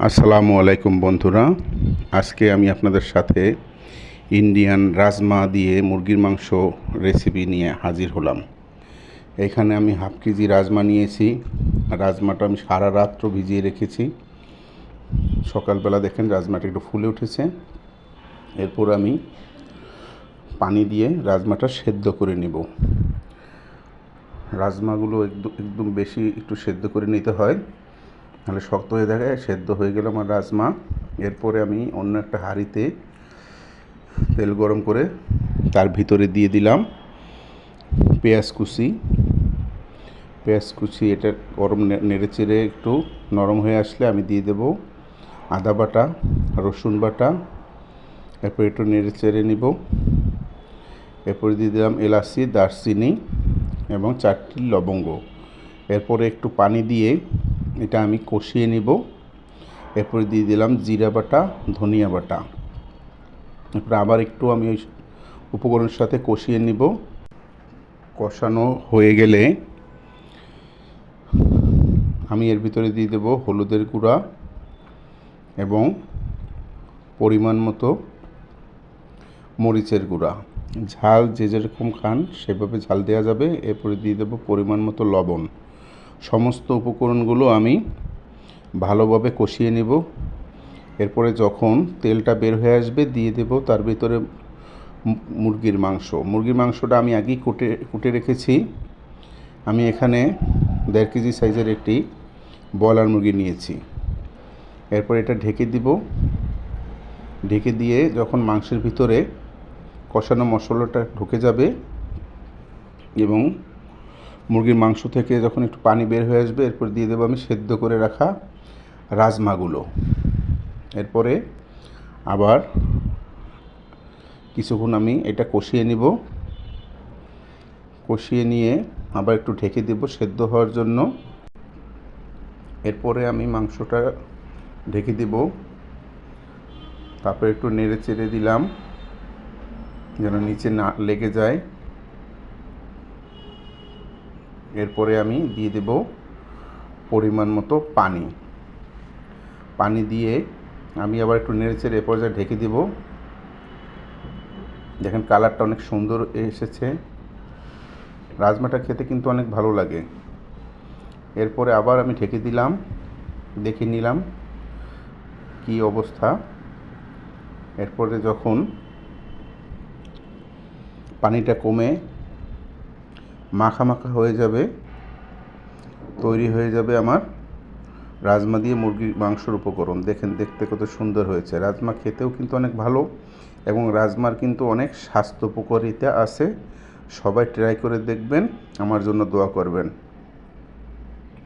আসসালামু আলাইকুম বন্ধুরা। আজকে আমি আপনাদের সাথে ইন্ডিয়ান রাজমা দিয়ে মুরগির মাংস রেসিপি নিয়ে হাজির হলাম। এখানে আমি হাফ কেজি রাজমা নিয়েছি। রাজমাটা আমি সারা রাত্র ভিজিয়ে রেখেছি। সকালবেলা দেখেন রাজমাটা একটু ফুলে উঠেছে। এরপর আমি পানি দিয়ে রাজমাটা সেদ্ধ করে নেব। রাজমাগুলো একদম বেশি একটু সেদ্ধ করে নিতে হয়, তাহলে শক্ত হয়ে থাকে। সেদ্ধ হয়ে গেল আমার রাজমা। এরপরে আমি অন্য একটা হাঁড়িতে তেল গরম করে তার ভিতরে দিয়ে দিলাম পেঁয়াজ কুচি। এটা গরম নেড়ে চেড়ে একটু নরম হয়ে আসলে আমি দিয়ে দেব আদা বাটা, রসুন বাটা। এরপর একটু নেড়ে চেড়ে নিব। এরপরে দিয়ে দিলাম এলাচি, দারচিনি এবং 4টি লবঙ্গ। এরপরে একটু পানি দিয়ে এটা আমি কষিয়ে নিব। এরপরে দিয়ে দিলাম জিরা বাটা, ধনিয়া বাটা। এরপরে আবার একটু আমি ওই উপকরণের সাথে কষিয়ে নিব। কষানো হয়ে গেলে আমি এর ভিতরে দিয়ে দেব হলুদের গুঁড়া এবং পরিমাণ মতো মরিচের গুঁড়া। ঝাল যে যেরকম খান সেভাবে ঝাল দেওয়া যাবে। এরপরে দিয়ে দেব পরিমাণ মতো লবণ। সমস্ত উপকরণগুলো আমি ভালোভাবে কষিয়ে নেব। এরপরে যখন তেলটা বের হয়ে আসবে দিয়ে দেব তার ভিতরে মুরগির মাংসটা আমি আগেই কুটে রেখেছি। আমি এখানে 1.5 কেজি সাইজের একটি ব্রয়লার মুরগি নিয়েছি। এরপর এটা ঢেকে দিব। ঢেকে দিয়ে যখন মাংসের ভিতরে কষানো মশলাটা ঢুকে যাবে এবং মুরগির মাংস থেকে যখন একটু পানি বের হয়ে আসবে, এরপর দিয়ে দেবো আমি সেদ্ধ করে রাখা রাজমাগুলো। এরপরে আবার কিছুক্ষণ আমি এটা কষিয়ে নিব। কষিয়ে নিয়ে আবার একটু ঢেকে দেব সেদ্ধ হওয়ার জন্য। এরপরে আমি মাংসটা ঢেকে দেব। তারপরে একটু নেড়ে চেড়ে দিলাম যেন নিচে না লেগে যায়। এরপরে আমি দিয়ে দেব পরিমাণ মতো পানি দিয়ে আমি আবার একটু নেড়ে চেড়ে এ পর্যায়ে ঢেকে দেব। দেখেন কালারটা অনেক সুন্দর এসেছে। রাজমাটা খেতে কিন্তু অনেক ভালো লাগে। এরপরে আবার আমি ঢেকে দিলাম, দেখে নিলাম কি অবস্থা। এরপরে যখন পানিটা কমে মাখা হয়ে যাবে, তৈরি হয়ে যাবে আমার রাজমা দিয়ে মুরগির মাংসের উপকরণ। দেখেন দেখতে কত সুন্দর হয়েছে। রাজমা খেতেও কিন্তু অনেক ভালো এবং রাজমার কিন্তু অনেক স্বাস্থ্য উপকারিতা আছে। সবাই ট্রাই করে দেখবেন, আমার জন্য দোয়া করবেন।